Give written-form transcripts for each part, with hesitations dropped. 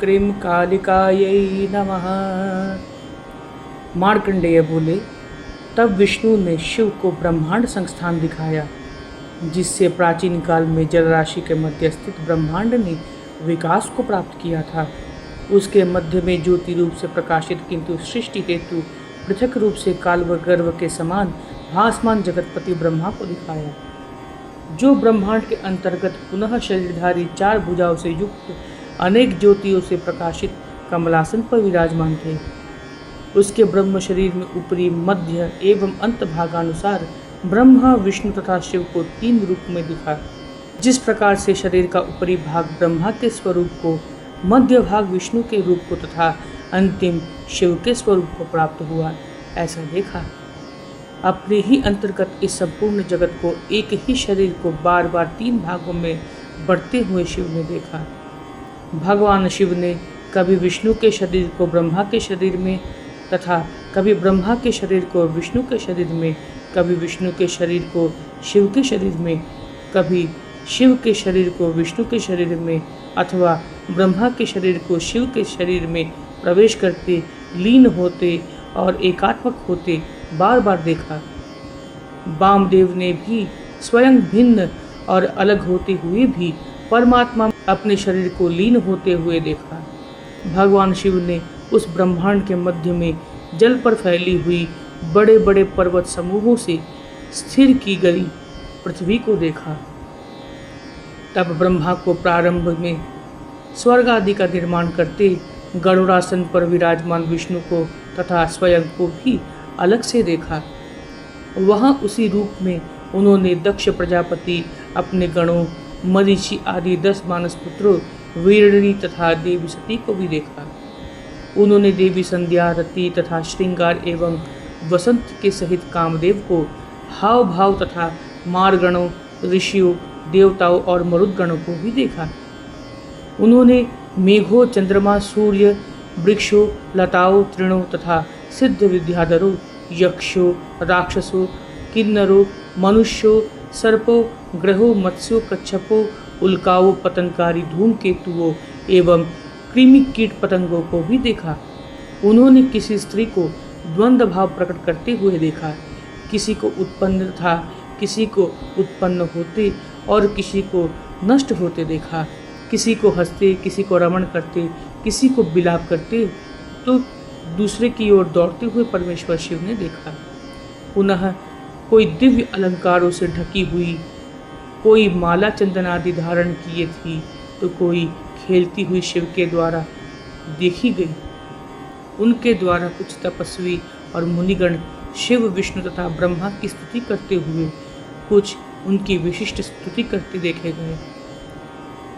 क्रीं कालिकायै नमः। मार्कंडेय बोले, तब विष्णु ने शिव को ब्रह्मांड संस्थान दिखाया, जिससे प्राचीन काल में जल राशि के मध्य स्थित ब्रह्मांड ने विकास को प्राप्त किया था। उसके मध्य में ज्योति रूप से प्रकाशित किंतु सृष्टि हेतु पृथक रूप से काल व गर्भ के समान भासमान जगतपति ब्रह्मा को दिखाया, जो ब्रह्मांड के अंतर्गत पुनः शरीरधारी 4 भुजाओं से युक्त अनेक ज्योतियों से प्रकाशित कमलासन पर विराजमान थे। उसके ब्रह्म शरीर में ऊपरी, मध्य एवं अंत भागानुसार ब्रह्मा, विष्णु तथा शिव को 3 रूप में दिखा। जिस प्रकार से शरीर का ऊपरी भाग ब्रह्मा के स्वरूप को, मध्य भाग विष्णु के रूप को तथा अंतिम शिव के स्वरूप को प्राप्त हुआ, ऐसा देखा। अपने ही अंतर्गत इस संपूर्ण जगत को, एक ही शरीर को बार बार 3 भागों में बढ़ते हुए शिव ने देखा। भगवान शिव ने कभी विष्णु के शरीर को ब्रह्मा के शरीर में तथा कभी ब्रह्मा के शरीर को विष्णु के शरीर में, कभी विष्णु के शरीर को शिव के शरीर में, कभी शिव के शरीर को विष्णु के शरीर में अथवा ब्रह्मा के शरीर को शिव के शरीर में प्रवेश करते, लीन होते और एकात्मक होते बार बार देखा। वामदेव ने भी स्वयं भिन्न और अलग होते हुए भी परमात्मा में अपने शरीर को लीन होते हुए देखा। भगवान शिव ने उस ब्रह्मांड के मध्य में जल पर फैली हुई बड़े बड़े पर्वत समूहों से स्थिर की गई पृथ्वी को देखा। तब ब्रह्मा को प्रारंभ में स्वर्ग आदि का निर्माण करते गरुड़ासन पर विराजमान विष्णु को तथा स्वयं को भी अलग से देखा। वहाँ उसी रूप में उन्होंने दक्ष प्रजापति, अपने गणों, मरीचि आदि 10 मानस पुत्रों, वीरणी तथा देवी सती को भी देखा। उन्होंने देवी संध्या, रति तथा श्रृंगार एवं वसंत के सहित कामदेव को, हाव भाव तथा मारगणों, ऋषियों, देवताओं और मरुदगणों को भी देखा। उन्होंने मेघों, चंद्रमा, सूर्य, वृक्षों, लताओं, तृणों तथा सिद्ध विद्याधरों, यक्षों, राक्षसों, किन्नरों, मनुष्यों, सर्पों, ग्रहों, मत्स्यों, कच्छपों, उल्काओं, पतंगकारी धूमकेतुओं एवं कृमि कीट पतंगों को भी देखा। उन्होंने किसी स्त्री को द्वंद्व भाव प्रकट करते हुए देखा, किसी को उत्पन्न तथा किसी को उत्पन्न होते और किसी को नष्ट होते देखा, किसी को हंसते, किसी को रमण करते, किसी को विलाप करते, तो दूसरे की ओर दौड़ते हुए परमेश्वर शिव ने देखा। पुनः कोई दिव्य अलंकारों से ढकी हुई, कोई माला चंदन आदि धारण किए थी, तो कोई खेलती हुई शिव के द्वारा देखी गई। उनके द्वारा कुछ तपस्वी और मुनिगण शिव, विष्णु तथा ब्रह्मा की स्तुति करते हुए, कुछ उनकी विशिष्ट स्तुति करते देखे गए।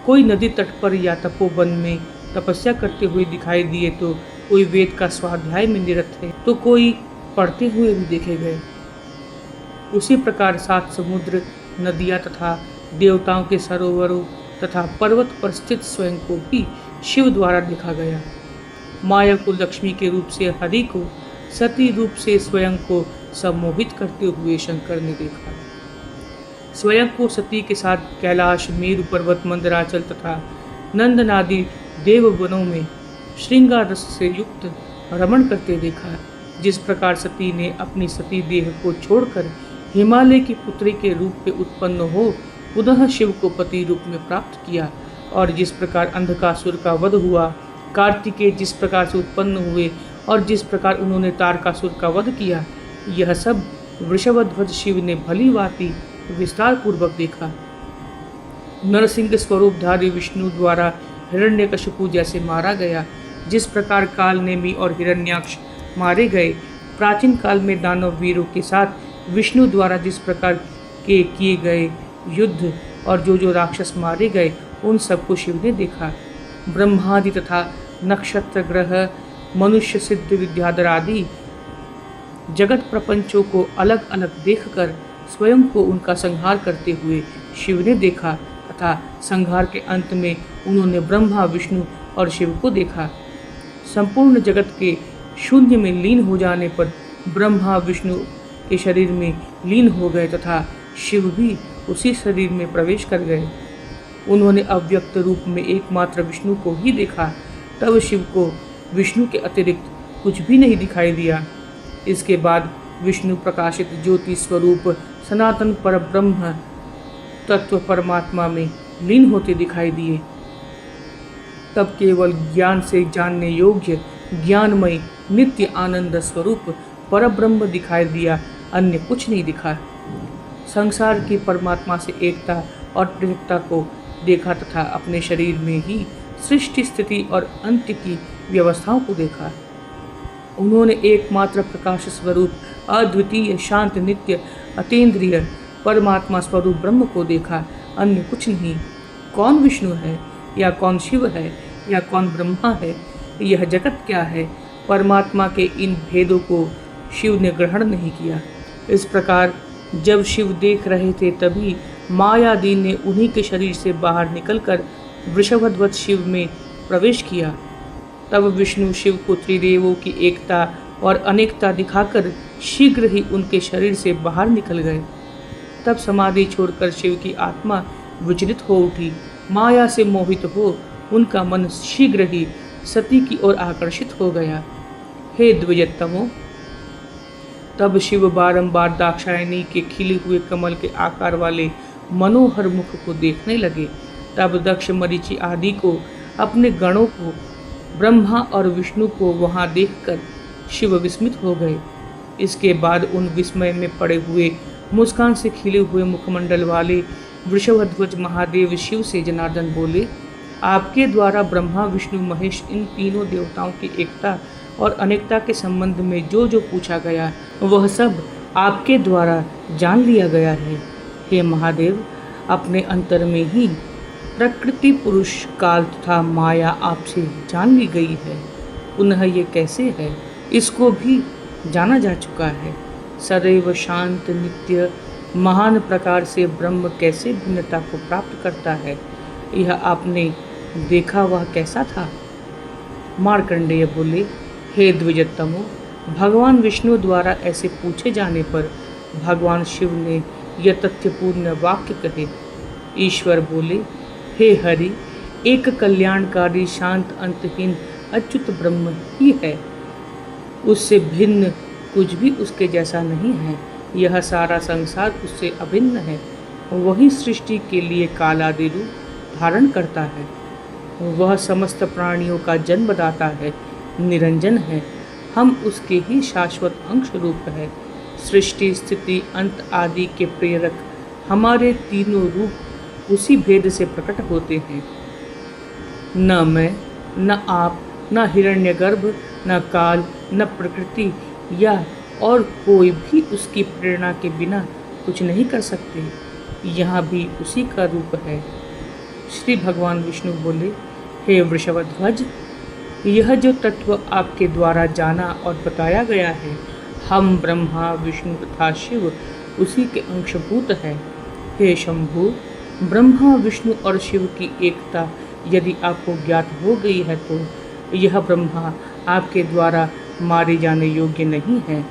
कोई नदी तट पर या तपोवन में तपस्या करते हुए दिखाई दिए, तो कोई वेद का स्वाध्याय में निरत है, तो कोई पढ़ते हुए भी देखे गए। उसी प्रकार 7 समुद्र, नदियाँ तथा देवताओं के सरोवरों तथा पर्वत पर स्थित स्वयं को भी शिव द्वारा देखा गया। माया को लक्ष्मी के रूप से हरि को, सती रूप से स्वयं को सम्मोहित करते हुए शंकर ने देखा। स्वयं को सती के साथ कैलाश, मेरु पर्वत, मंदराचल तथा नंदनादि देववनों में श्रृंगार रस से युक्त रमण करते देखा। जिस प्रकार सती ने अपनी सती देह को छोड़कर हिमालय की पुत्री के रूप में उत्पन्न हो पुनः शिव को पति रूप में प्राप्त किया, और जिस प्रकार अंधकासुर का वध हुआ, कार्तिकेय जिस प्रकार से उत्पन्न हुए और जिस प्रकार उन्होंने तारकासुर का वध किया, यह सब वृषभध्वज शिव ने भली भांति विस्तार पूर्वक देखा। नरसिंह स्वरूपधारी विष्णु द्वारा हिरण्यकशिपु जैसे मारा गया, जिस प्रकार कालनेमी और हिरण्याक्ष मारे गए, प्राचीन काल में दानव वीरों के साथ विष्णु द्वारा जिस प्रकार के किए गए युद्ध और जो राक्षस मारे गए, उन सबको शिव ने देखा। ब्रह्मादि तथा नक्षत्र, ग्रह, मनुष्य, सिद्ध विद्याधर आदि जगत प्रपंचों को अलग अलग देखकर स्वयं को उनका संहार करते हुए शिव ने देखा तथा संहार के अंत में उन्होंने ब्रह्मा, विष्णु और शिव को देखा। संपूर्ण जगत के शून्य में लीन हो जाने पर ब्रह्मा विष्णु के शरीर में लीन हो गए तथा शिव भी उसी शरीर में प्रवेश कर गए। उन्होंने अव्यक्त रूप में एकमात्र विष्णु को ही देखा। तब शिव को विष्णु के अतिरिक्त कुछ भी नहीं दिखाई दिया। इसके बाद विष्णु प्रकाशित ज्योति स्वरूप सनातन परब्रह्म तत्व परमात्मा में लीन होते दिखाई दिए। तब केवल ज्ञान से जानने योग्य ज्ञानमय नित्य आनंद स्वरूप परब्रह्म दिखाई दिया, अन्य कुछ नहीं दिखा। संसार की परमात्मा से एकता और पृथकता को देखा तथा अपने शरीर में ही सृष्टि स्थिति और अंत्य की व्यवस्थाओं को देखा। उन्होंने एकमात्र प्रकाश स्वरूप अद्वितीय शांत नित्य अतीन्द्रिय परमात्मा स्वरूप ब्रह्म को देखा, अन्य कुछ नहीं। कौन विष्णु है या कौन शिव है या कौन ब्रह्मा है, यह जगत क्या है, परमात्मा के इन भेदों को शिव ने ग्रहण नहीं किया। इस प्रकार जब शिव देख रहे थे तभी मायादी ने उन्हीं के शरीर से बाहर निकलकर वृषभध्वज शिव में प्रवेश किया। तब विष्णु शिव को त्रिदेवों की एकता और अनेकता दिखाकर शीघ्र ही उनके शरीर से बाहर निकल गए। तब समाधि छोड़कर शिव की आत्मा विचलित हो उठी। माया से मोहित हो उनका मन शीघ्र ही सती की ओर आकर्षित हो गया। हे द्विजतमो, तब शिव बारंबार दाक्षायणी के खिले हुए कमल के आकार वाले मनोहर मुख को देखने लगे। तब दक्ष मरीचि आदि को, अपने गणों को, ब्रह्मा और विष्णु को वहां देखकर शिव विस्मित हो गए। इसके बाद उन विस्मय में पड़े हुए मुस्कान से खिले हुए मुखमंडल वाले वृषभध्वज महादेव शिव से जनार्दन बोले, आपके द्वारा ब्रह्मा विष्णु महेश इन तीनों देवताओं की एकता और अनेकता के संबंध में जो जो पूछा गया वह सब आपके द्वारा जान लिया गया है। हे महादेव, अपने अंतर में ही प्रकृति पुरुष काल तथा माया आपसे जान ली गई है। पुनः ये कैसे है, इसको भी जाना जा चुका है। सदैव शांत नित्य महान प्रकार से ब्रह्म कैसे भिन्नता को प्राप्त करता है, यह आपने देखा, वह कैसा था। मार्कंडेय बोले, हे द्विजतमो, भगवान विष्णु द्वारा ऐसे पूछे जाने पर भगवान शिव ने यह तथ्यपूर्ण वाक्य कहे। ईश्वर बोले, हे हरि, एक कल्याणकारी शांत अंतहीन अच्युत ब्रह्म ही है, उससे भिन्न कुछ भी उसके जैसा नहीं है। यह सारा संसार उससे अभिन्न है। वही सृष्टि के लिए कालादि रूप धारण करता है। वह समस्त प्राणियों का जन्मदाता है, निरंजन है। हम उसके ही शाश्वत अंश रूप है। सृष्टि स्थिति अंत आदि के प्रेरक हमारे तीनों रूप उसी भेद से प्रकट होते हैं। न मैं, न आप, न हिरण्यगर्भ, न काल, न प्रकृति या और कोई भी उसकी प्रेरणा के बिना कुछ नहीं कर सकते। यहाँ भी उसी का रूप है। श्री भगवान विष्णु बोले, हे वृषभध्वज, यह जो तत्व आपके द्वारा जाना और बताया गया है, हम ब्रह्मा विष्णु तथा शिव उसी के अंशभूत हैं। हे शंभु, ब्रह्मा विष्णु और शिव की एकता यदि आपको ज्ञात हो गई है तो यह ब्रह्मा आपके द्वारा मारे जाने योग्य नहीं है।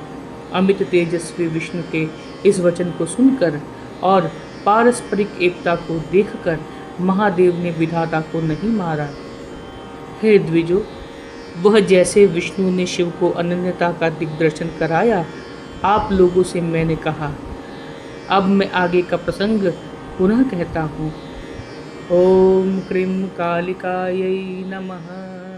अमित तेजस्वी विष्णु के इस वचन को सुनकर और पारस्परिक एकता को देखकर महादेव ने विधाता को नहीं मारा। हे द्विजो, वह जैसे विष्णु ने शिव को अनन्यता का दिग्दर्शन कराया, आप लोगों से मैंने कहा। अब मैं आगे का प्रसंग पुनः कहता हूँ। ओम क्रीं कालिकायै नमः।